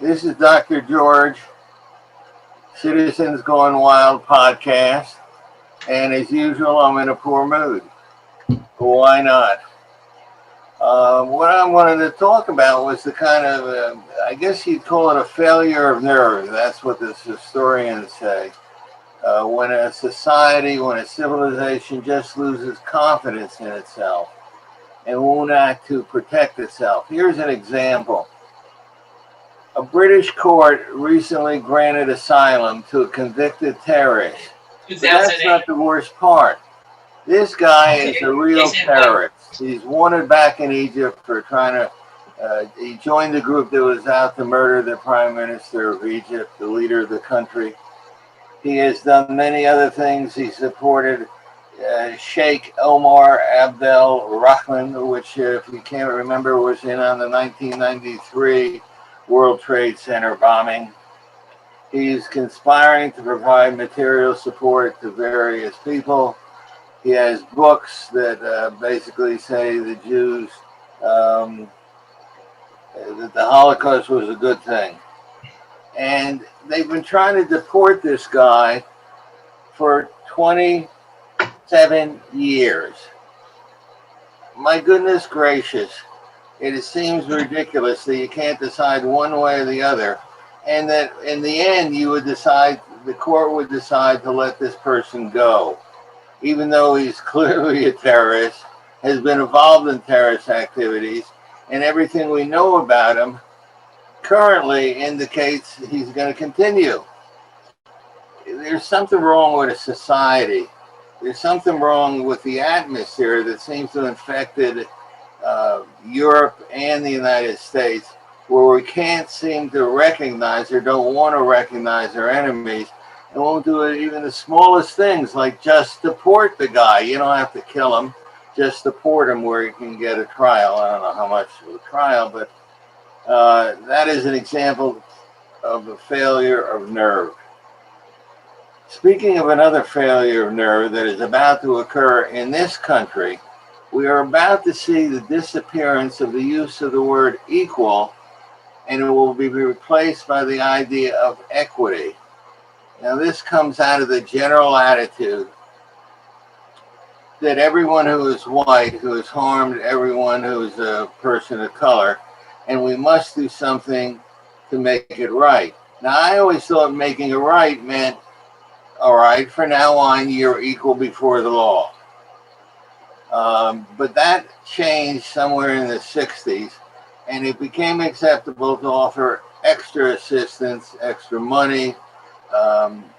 This is Dr. George, Citizens Gone Wild podcast. And as usual, I'm in a poor mood. Why not? What I wanted to talk about was the kind of, I guess you'd call it a failure of nerve. That's what the historians say. When a society, when a civilization just loses confidence in itself and won't act to protect itself. Here's an example. A British court recently granted asylum to a convicted terrorist. But that's not the worst part. This guy is a real terrorist. He's wanted back in Egypt for trying to, he joined the group that was out to murder the prime minister of Egypt, the leader of the country. He has done many other things. He supported Sheikh Omar Abdel Rahman, which, if you can't remember, was in on the 1993 World Trade Center bombing. He's conspiring to provide material support to various people. He has books that basically say the Jews, that the Holocaust was a good thing. And they've been trying to deport this guy for 27 years. My goodness gracious. It seems ridiculous that you can't decide one way or the other, and that in the end the court would decide to let this person go, even though he's clearly a terrorist, has been involved in terrorist activities, and everything we know about him currently indicates he's going to continue. There's something wrong with a society. There's something wrong with the atmosphere that seems to have infected Europe and the United States, where we can't seem to recognize or don't want to recognize our enemies, and won't do it even the smallest things, like just deport the guy. You don't have to kill him, just deport him where you can get a trial. I don't know how much of a trial, but that is an example of a failure of nerve. Speaking of another failure of nerve that is about to occur in this country, we are about to see the disappearance of the use of the word equal, and it will be replaced by the idea of equity. Now, this comes out of the general attitude that everyone who is white, who has harmed everyone who is a person of color, and we must do something to make it right. Now, I always thought making it right meant, all right, from now on, you're equal before the law. But that changed somewhere in the 60s, and it became acceptable to offer extra assistance, extra money,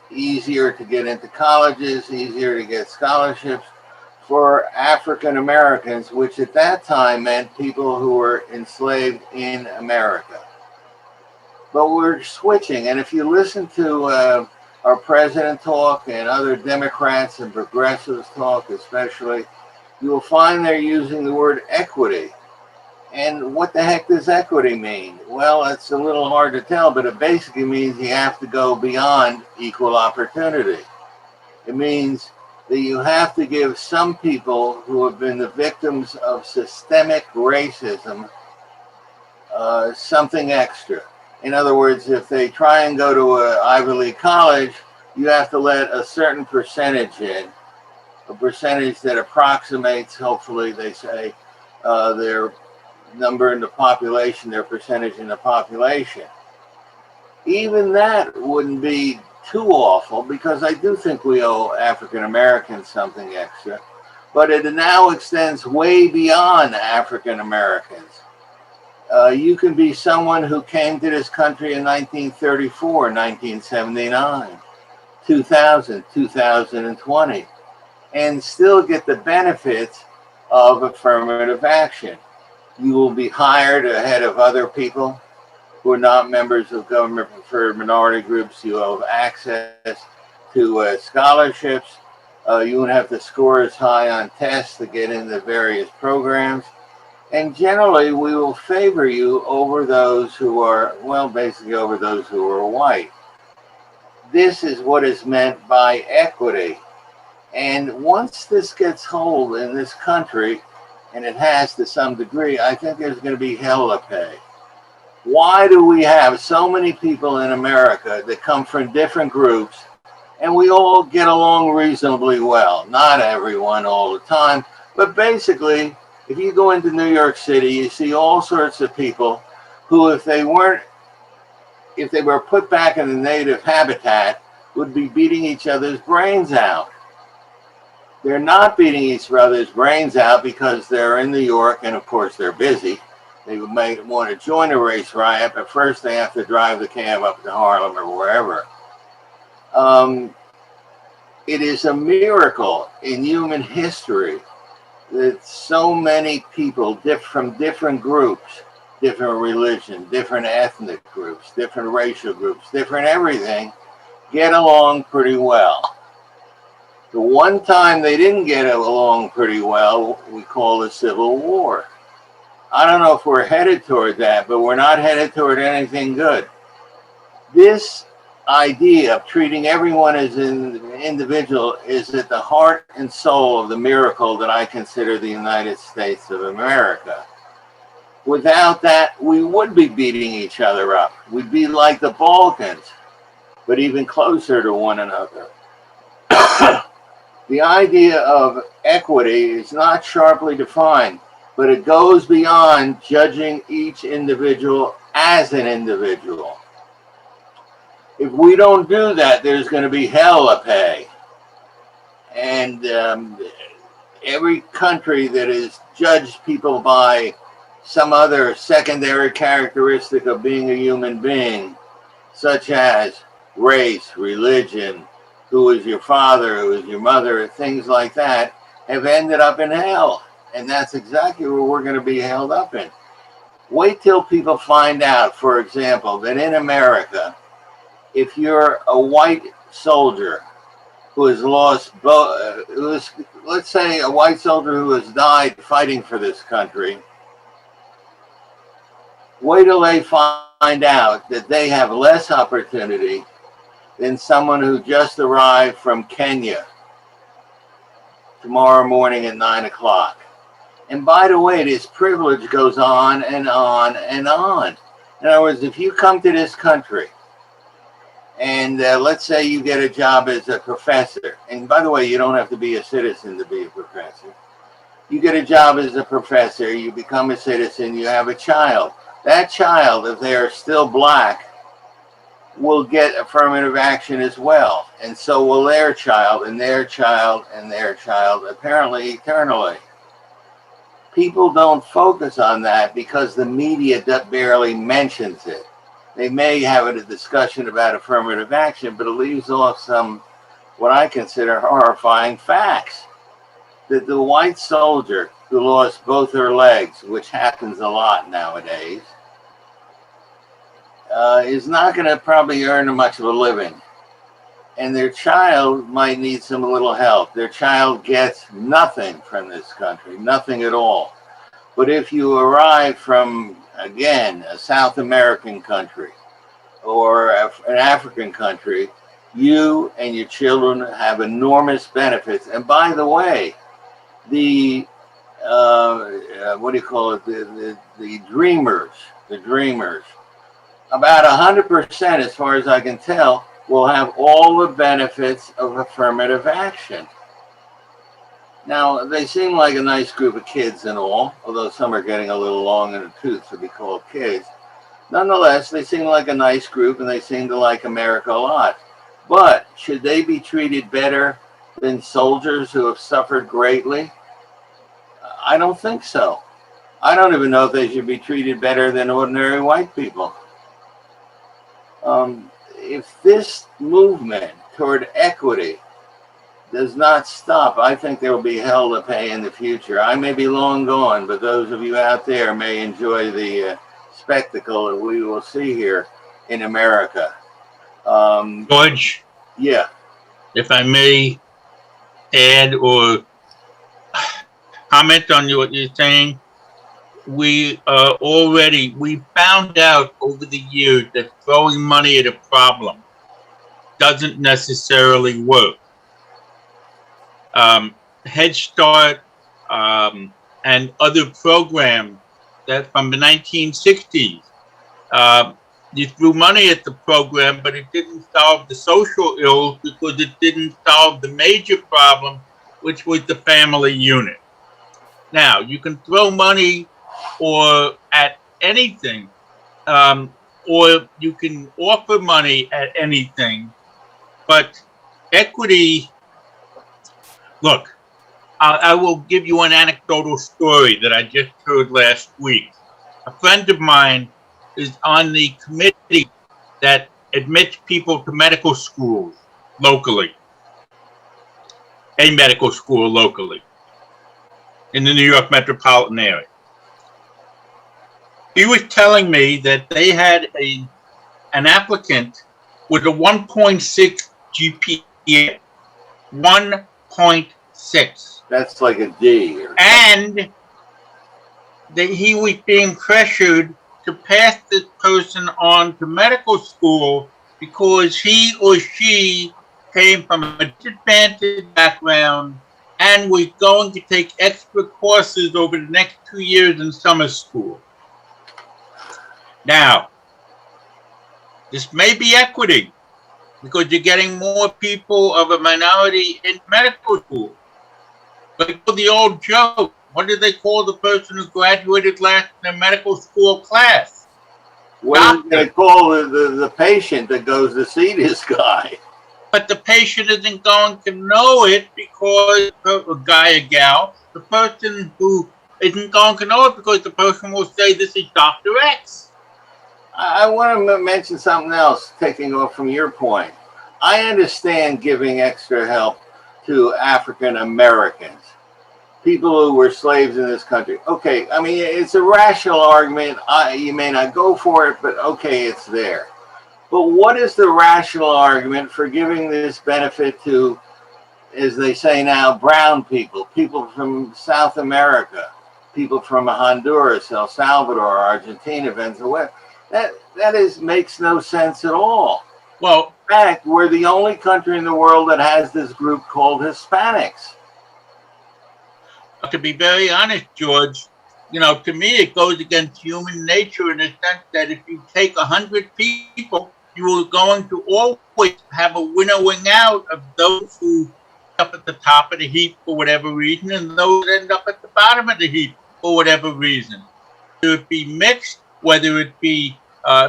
easier to get into colleges, easier to get scholarships for African Americans, which at that time meant people who were enslaved in America. But we're switching, and if you listen to our president talk and other Democrats and progressives talk especially, you will find they're using the word equity. And what the heck does equity mean? Well, it's a little hard to tell, but it basically means you have to go beyond equal opportunity. It means that you have to give some people who have been the victims of systemic racism something extra. In other words, if they try and go to an Ivy League college, you have to let a certain percentage in, a percentage that approximates, hopefully, they say, their number in the population, their percentage in the population. Even that wouldn't be too awful, because I do think we owe African Americans something extra, but it now extends way beyond African Americans. You can be someone who came to this country in 1934, 1979, 2000, 2020, and still get the benefits of affirmative action. You will be hired ahead of other people who are not members of government-preferred minority groups. You will have access to scholarships. You won't have to score as high on tests to get into various programs. And generally, we will favor you over those who are, well, basically over those who are white. This is what is meant by equity. And once this gets hold in this country, and it has to some degree, I think there's going to be hell to pay. Why do we have so many people in America that come from different groups and we all get along reasonably well? Not everyone all the time, but basically, if you go into New York City, you see all sorts of people who, if they were put back in the native habitat, would be beating each other's brains out. They're not beating each other's brains out because they're in New York and of course they're busy. They might want to join a race riot, but first they have to drive the cab up to Harlem or wherever. It is a miracle in human history that so many people from different groups, different religion, different ethnic groups, different racial groups, different everything, get along pretty well. The one time they didn't get along pretty well, we call the Civil War. I don't know if we're headed toward that, but we're not headed toward anything good. This idea of treating everyone as an individual is at the heart and soul of the miracle that I consider the United States of America. Without that, we would be beating each other up. We'd be like the Balkans, but even closer to one another. The idea of equity is not sharply defined, but it goes beyond judging each individual as an individual. If we don't do that, there's going to be hell to pay. And every country that has judged people by some other secondary characteristic of being a human being, such as race, religion, who is your father, who is your mother, things like that, have ended up in hell. And that's exactly where we're going to be held up in. Wait till people find out, for example, that in America, if you're a white soldier who has lost, let's say a white soldier who has died fighting for this country, wait till they find out that they have less opportunity than someone who just arrived from Kenya tomorrow morning at 9 o'clock. And by the way, this privilege goes on and on and on. In other words, if you come to this country and let's say you get a job as a professor, and by the way, you don't have to be a citizen to be a professor. You get a job as a professor, you become a citizen, you have a child. That child, if they are still black, will get affirmative action as well. And so will their child and their child and their child, apparently eternally. People don't focus on that because the media barely mentions it. They may have a discussion about affirmative action, but it leaves off some, what I consider horrifying facts. That the white soldier who lost both her legs, which happens a lot nowadays, is not going to probably earn much of a living. And their child might need some little help. Their child gets nothing from this country, nothing at all. But if you arrive from, again, a South American country or an African country, you and your children have enormous benefits. And by the way, the what do you call it? The dreamers, about 100%, as far as I can tell, will have all the benefits of affirmative action. Now, they seem like a nice group of kids and all, although some are getting a little long in the tooth to be called kids. Nonetheless, they seem like a nice group and they seem to like America a lot. But should they be treated better than soldiers who have suffered greatly? I don't think so. I don't even know if they should be treated better than ordinary white people. If this movement toward equity does not stop, I think there will be hell to pay in the future. I may be long gone, but those of you out there may enjoy the spectacle that we will see here in America. George? Yeah. If I may add or comment on what you're saying, we found out over the years that throwing money at a problem doesn't necessarily work. Head Start and other programs that from the 1960s You threw money at the program, but it didn't solve the social ills because it didn't solve the major problem, which was the family unit. Now, you can throw money or at anything, or you can offer money at anything, but equity, look, I will give you an anecdotal story that I just heard last week. A friend of mine is on the committee that admits people to medical schools locally, a medical school locally in the New York metropolitan area. He was telling me that they had an applicant with a 1.6 GPA, 1.6. That's like a D. And that he was being pressured to pass this person on to medical school because he or she came from a disadvantaged background and was going to take extra courses over the next 2 years in summer school. Now, this may be equity because you're getting more people of a minority in medical school. But the old joke, what did they call the person who graduated last in a medical school class? What are they call the patient that goes to see this guy? But the patient isn't going to know it because a guy or gal, the person who isn't going to know it because the person will say, this is Dr. X. I want to mention something else, taking off from your point. I understand giving extra help to African Americans, people who were slaves in this country. Okay, I mean, it's a rational argument. You may not go for it, but okay, it's there. But what is the rational argument for giving this benefit to, as they say now, brown people, people from South America, people from Honduras, El Salvador, Argentina, Venezuela? That makes no sense at all. Well, in fact, we're the only country in the world that has this group called Hispanics. To be very honest, George, to me it goes against human nature in the sense that if you take 100 people, you are going to always have a winnowing out of those who end up at the top of the heap for whatever reason and those that end up at the bottom of the heap for whatever reason. Whether it be mixed, whether it be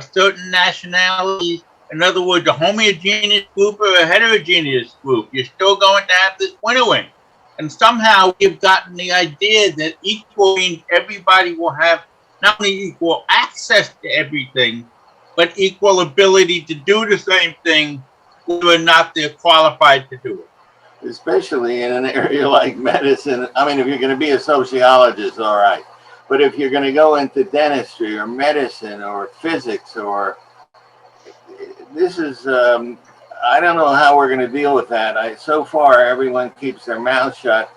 certain nationalities, in other words, a homogeneous group or a heterogeneous group, you're still going to have this winnowing. And somehow we've gotten the idea that equal means everybody will have not only equal access to everything, but equal ability to do the same thing whether or not they're qualified to do it. Especially in an area like medicine. I mean, if you're going to be a sociologist, all right. But if you're going to go into dentistry or medicine or physics or this is, I don't know how we're going to deal with that. So far, everyone keeps their mouth shut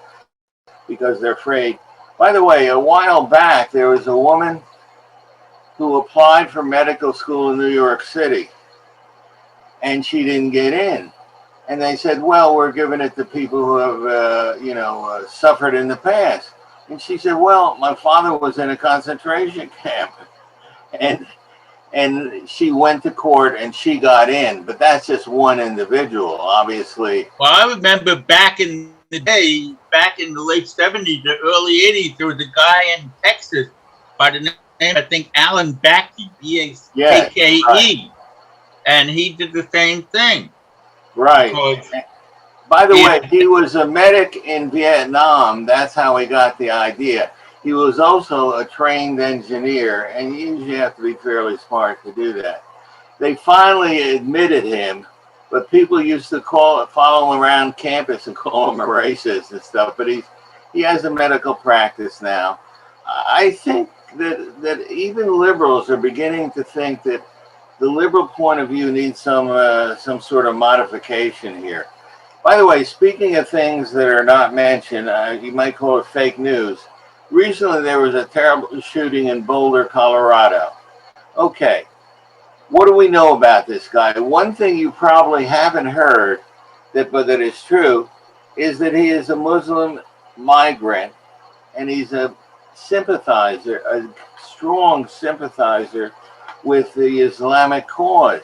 because they're afraid. By the way, a while back, there was a woman who applied for medical school in New York City and she didn't get in. And they said, well, we're giving it to people who have, suffered in the past. And she said, well, my father was in a concentration camp. And she went to court and she got in. But that's just one individual, obviously. Well, I remember back in the day, back in the late 70s, the early 80s, there was a guy in Texas by the name, I think, Alan Backey, B-A-K-E. Right. And he did the same thing. Right. By the way, he was a medic in Vietnam. That's how he got the idea. He was also a trained engineer, and you usually have to be fairly smart to do that. They finally admitted him, but people used to follow him around campus and call him a racist and stuff. But he has a medical practice now. I think that even liberals are beginning to think that the liberal point of view needs some sort of modification here. By the way, speaking of things that are not mentioned, you might call it fake news. Recently, there was a terrible shooting in Boulder, Colorado. Okay, what do we know about this guy? One thing you probably haven't heard, but that is true, is that he is a Muslim migrant, and he's a sympathizer, a strong sympathizer with the Islamic cause,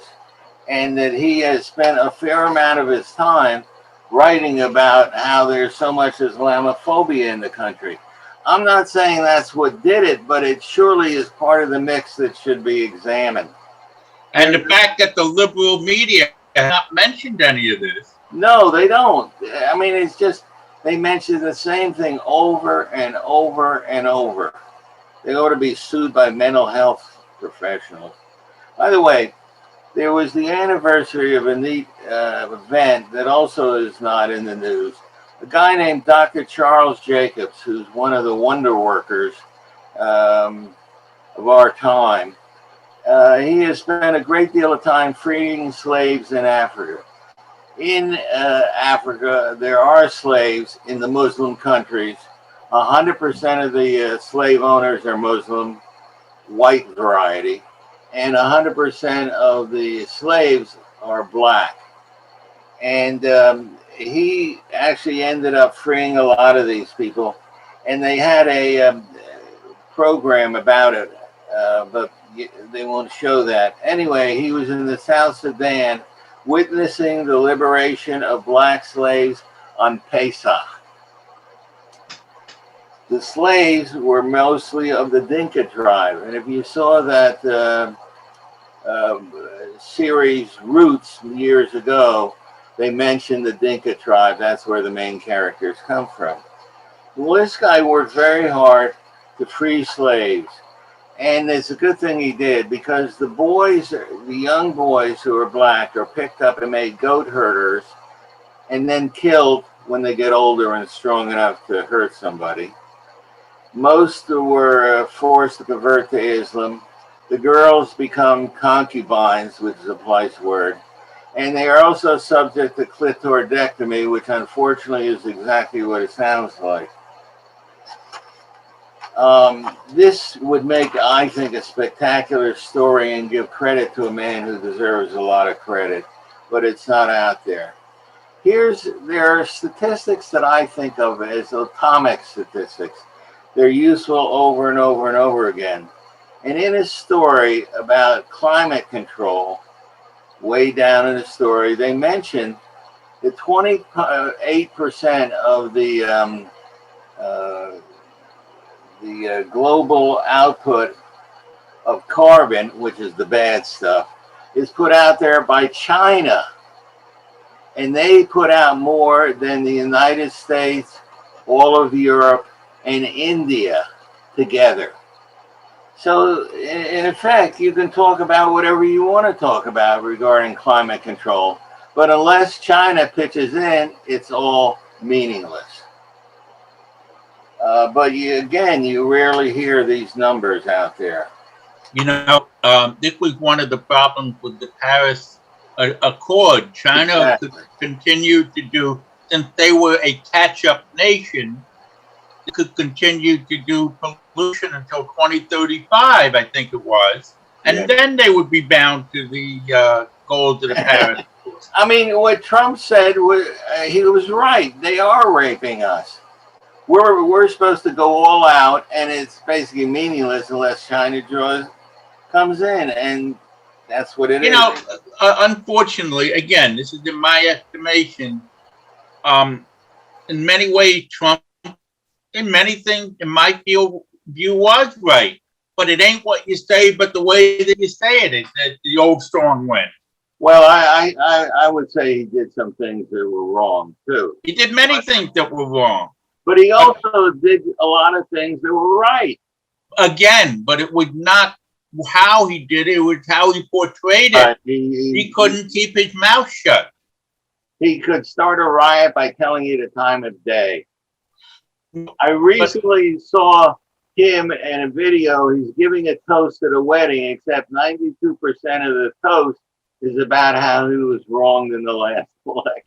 and that he has spent a fair amount of his time writing about how there's so much Islamophobia in the country. I'm not saying that's what did it, but it surely is part of the mix that should be examined. And the fact that the liberal media has not mentioned any of this. No, they don't. I mean, it's just they mention the same thing over and over and over. They ought to be sued by mental health professionals. By the way, there was the anniversary of a neat event that also is not in the news. A guy named Dr. Charles Jacobs, who's one of the wonder workers of our time, he has spent a great deal of time freeing slaves in Africa. In Africa, there are slaves in the Muslim countries. 100% of the slave owners are Muslim, white variety, and 100% of the slaves are black. And he actually ended up freeing a lot of these people, and they had a program about it, but they won't show that. Anyway, he was in the South Sudan witnessing the liberation of black slaves on Pesach. The slaves were mostly of the Dinka tribe, and if you saw that series Roots years ago, they mentioned the Dinka tribe. That's where the main characters come from. Well, this guy worked very hard to free slaves, and it's a good thing he did, because the boys, the young boys who are black, are picked up and made goat herders and then killed when they get older and strong enough to hurt somebody. Most were forced to convert to Islam. The girls become concubines, which is a police word, and they are also subject to clitoridectomy, which unfortunately is exactly what it sounds like. This would make, I think, a spectacular story and give credit to a man who deserves a lot of credit, but it's not out there. There are statistics that I think of as atomic statistics. They're useful over and over and over again. And in a story about climate control, way down in the story, they mentioned that 28% of the global output of carbon, which is the bad stuff, is put out there by China. And they put out more than the United States, all of Europe, and India together. So, in effect, you can talk about whatever you want to talk about regarding climate control, but unless China pitches in, it's all meaningless. But you rarely hear these numbers out there. You know, this was one of the problems with the Paris Accord. China could continue to do, since they were a catch-up nation, they could continue to do pollution until 2035, I think it was. And then they would be bound to the goals of the Paris Accord. I mean, what Trump said, he was right. They are raping us. We're supposed to go all out, and it's basically meaningless unless China comes in, and that's what it is. You know, unfortunately, again, this is in my estimation. In many ways, Trump, in many things, in my view, was right. But it ain't what you say, but the way that you say it. It's the old strong wind. Well, I would say he did some things that were wrong, too. He did many things that were wrong. But he also did a lot of things that were right. Again, but it was not how he did it. It was how he portrayed it. He couldn't keep his mouth shut. He could start a riot by telling you the time of day. I recently saw him in a video. He's giving a toast at a wedding, except 92% of the toast is about how he was wronged in the last election.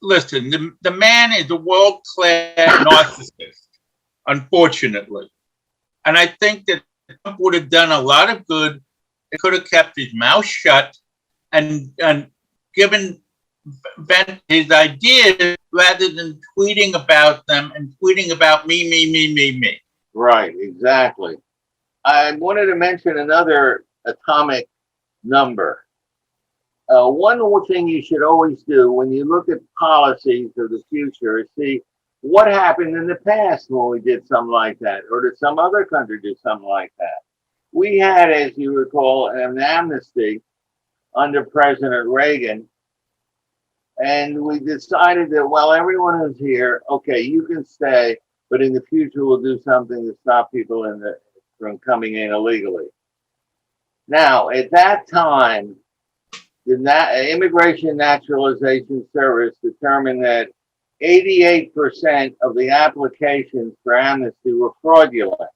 Listen, the man is a world-class narcissist, unfortunately. And I think that Trump would have done a lot of good. He could have kept his mouth shut and given vent his ideas rather than tweeting about them and tweeting about me. Right, exactly. I wanted to mention another atomic number. One thing you should always do when you look at policies of the future is see what happened in the past when we did something like that, or did some other country do something like that? We had, as you recall, an amnesty under President Reagan, and we decided that, well, everyone who's here, okay, you can stay, but in the future we'll do something to stop people from coming in illegally. Now, at that time, the Immigration Naturalization Service determined that 88% of the applications for amnesty were fraudulent.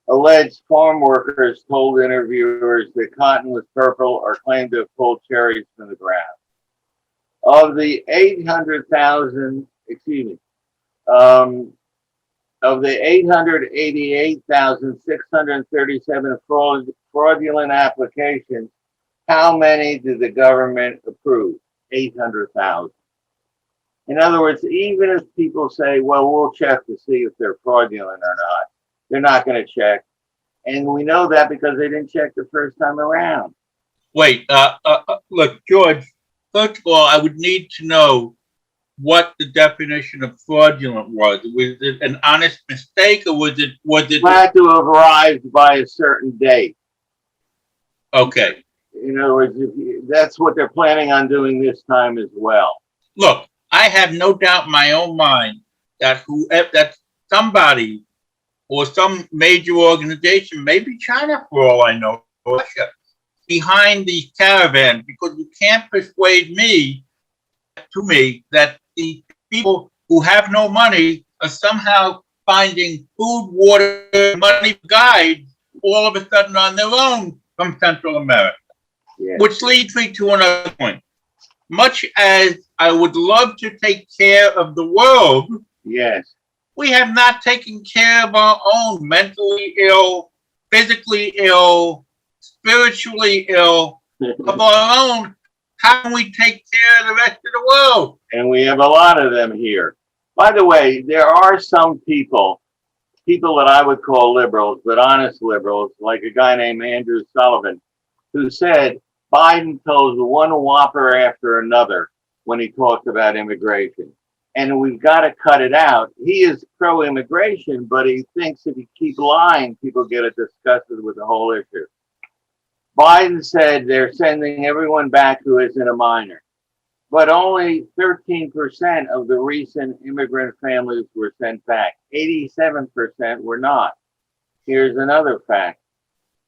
Alleged farm workers told interviewers that cotton was purple or claimed to have pulled cherries from the ground. Of the 888,637 fraudulent applications, how many did the government approve? 800,000. In other words, even if people say, well, we'll check to see if they're fraudulent or not, they're not going to check. And we know that because they didn't check the first time around. Wait, look, George, first of all, I would need to know what the definition of fraudulent was. Was it an honest mistake, or was it? It had to have arrived by a certain date. Okay. In other words, that's what they're planning on doing this time as well. Look, I have no doubt in my own mind that that somebody or some major organization, maybe China for all I know, Russia, behind these caravans, because you can't persuade me that the people who have no money are somehow finding food, water, money guides all of a sudden on their own from Central America. Yeah. Which leads me to another point. Much as I would love to take care of the world, yes, we have not taken care of our own mentally ill, physically ill, spiritually ill, of our own. How can we take care of the rest of the world? And we have a lot of them here. By the way, there are some people that I would call liberals, but honest liberals, like a guy named Andrew Sullivan, who said Biden told one whopper after another when he talked about immigration. And we've got to cut it out. He is pro-immigration, but he thinks if you keep lying, people get disgusted with the whole issue. Biden said they're sending everyone back who isn't a minor, but only 13% of the recent immigrant families were sent back. 87% were not. Here's another fact.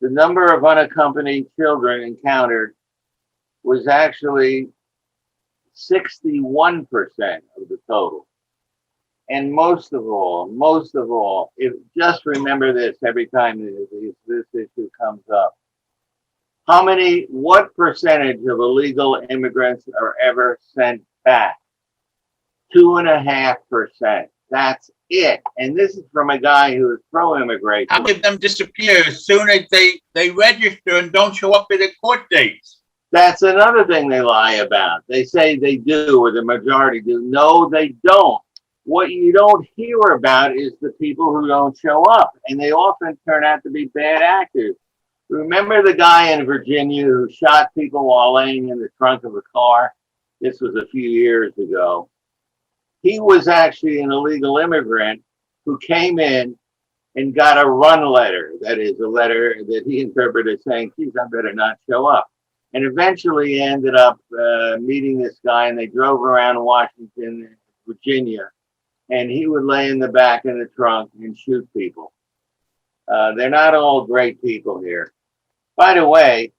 The number of unaccompanied children encountered was actually 61% of the total. And most of all, if just remember this every time this issue comes up. What percentage of illegal immigrants are ever sent back? 2.5%. That's it. And this is from a guy who is pro-immigration. How many of them disappear as soon as they register and don't show up at their court dates? That's another thing they lie about. They say they do, or the majority do. No, they don't. What you don't hear about is the people who don't show up, and they often turn out to be bad actors. Remember the guy in Virginia who shot people while laying in the trunk of a car? This was a few years ago. He was actually an illegal immigrant who came in and got a run letter. That is a letter that he interpreted saying, geez, I better not show up. And eventually ended up meeting this guy, and they drove around Washington, Virginia, and he would lay in the back in the trunk and shoot people. They're not all great people here. By the way,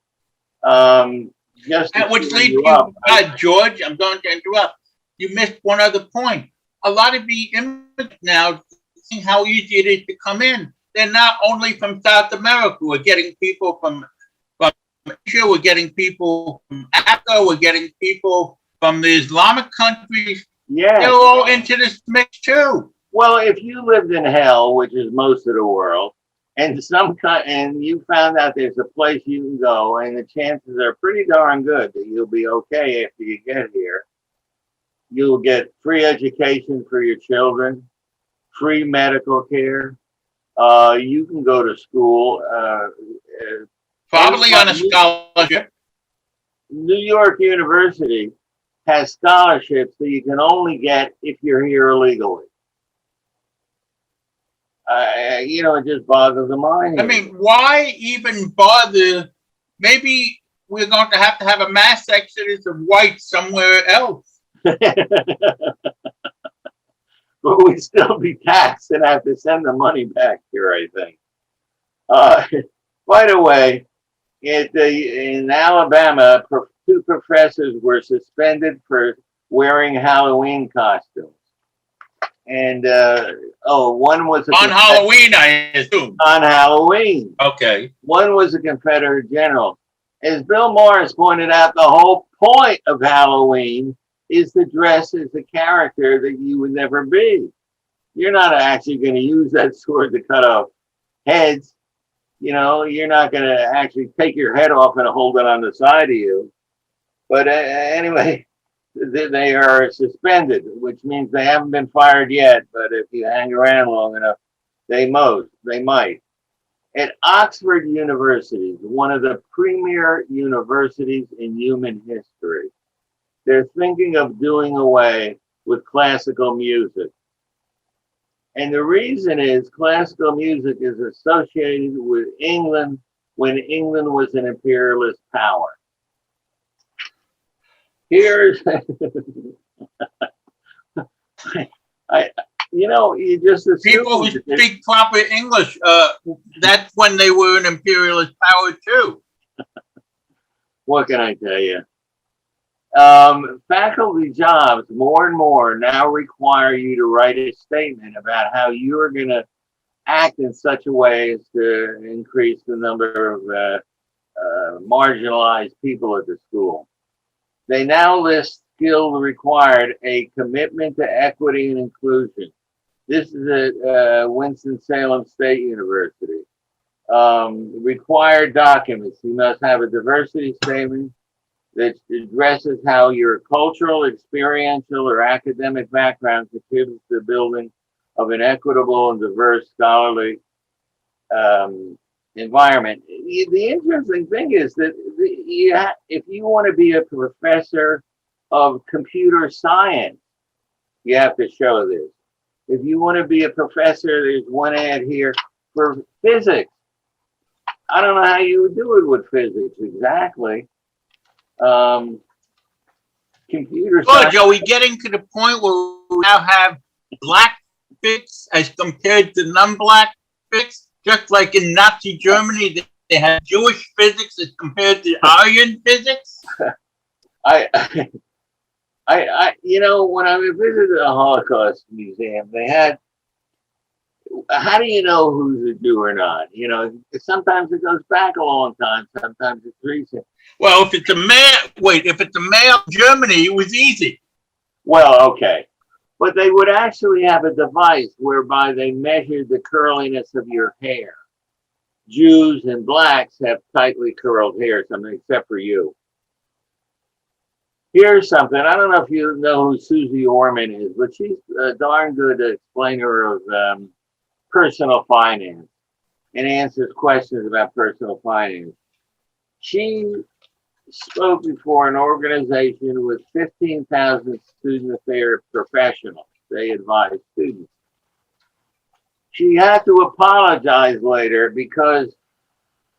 just to which leads you you up, George, I'm going to interrupt. You missed one other point. A lot of the immigrants now, seeing how easy it is to come in, they're not only from South America. We're getting people from Asia, we're getting people from Africa, we're getting people from the Islamic countries. yeah, They're all into this mix too. well, if you lived in hell, which is most of the world, and you found out there's a place you can go, and the chances are pretty darn good that you'll be okay after you get here. You'll get free education for your children, free medical care. You can go to school Probably on a scholarship. New York University has scholarships that you can only get if you're here illegally. It just boggles the mind. I mean, why even bother? Maybe we're going to have a mass exodus of whites somewhere else. But we'd still be taxed and have to send the money back here, I think. By the way, in Alabama, two professors were suspended for wearing Halloween costumes. And one was on Halloween, I assume. On Halloween. Okay. One was a Confederate general. As Bill Morris pointed out, the whole point of Halloween is to dress as a character that you would never be. You're not actually going to use that sword to cut off heads. You're not going to actually take your head off and hold it on the side of you. But anyway, they are suspended, which means they haven't been fired yet. But if you hang around long enough, they might. At Oxford University, one of the premier universities in human history, they're thinking of doing away with classical music. And the reason is classical music is associated with England when England was an imperialist power. Here's, you just assume people who speak proper English, that's when they were an imperialist power too. What can I tell you? Faculty jobs more and more now require you to write a statement about how you are going to act in such a way as to increase the number of marginalized people at the school. They now list skills required: a commitment to equity and inclusion. This is at Winston-Salem State University. Required documents: you must have a diversity statement that addresses how your cultural, experiential, or academic background contributes to the building of an equitable and diverse scholarly environment. The interesting thing is that if you want to be a professor of computer science, you have to show this. If you want to be a professor, there's one ad here for physics. I don't know how you would do it with physics exactly. Computer science. Are we getting to the point where we now have black physics as compared to non-black physics? Just like in Nazi Germany, they had Jewish physics as compared to Aryan physics? When I visited the Holocaust Museum, they had, how do you know who's a Jew or not? Sometimes it goes back a long time, sometimes it's recent. Well, if it's a male in Germany, it was easy. Well, okay. But they would actually have a device whereby they measured the curliness of your hair. Jews and blacks have tightly curled hair, something except for you. Here's something. I don't know if you know who Susie Orman is, but she's a darn good explainer of personal finance and answers questions about personal finance. She spoke before an organization with 15,000 student affairs professionals. They advise students. She had to apologize later because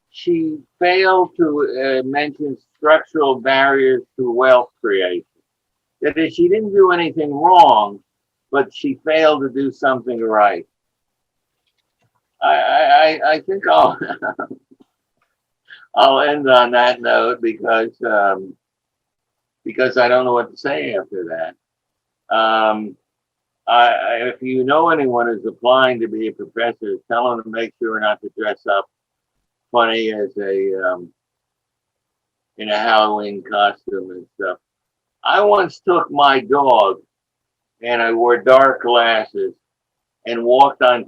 she failed to mention structural barriers to wealth creation. That is, she didn't do anything wrong, but she failed to do something right. I think I'll end on that note because I don't know what to say after that. If you know anyone who's applying to be a professor, tell them to make sure not to dress up funny as in a Halloween costume and stuff. I once took my dog and I wore dark glasses and walked on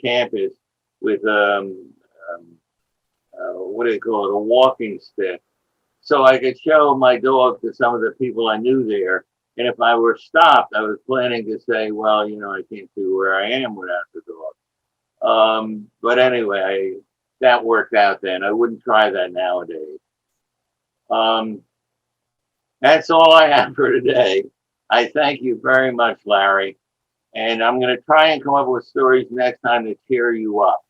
campus with what do they call it, a walking stick, so I could show my dog to some of the people I knew there. And if I were stopped, I was planning to say, well, I can't see where I am without the dog. But anyway, that worked out then. I wouldn't try that nowadays. That's all I have for today. I thank you very much, Larry. And I'm going to try and come up with stories next time to cheer you up.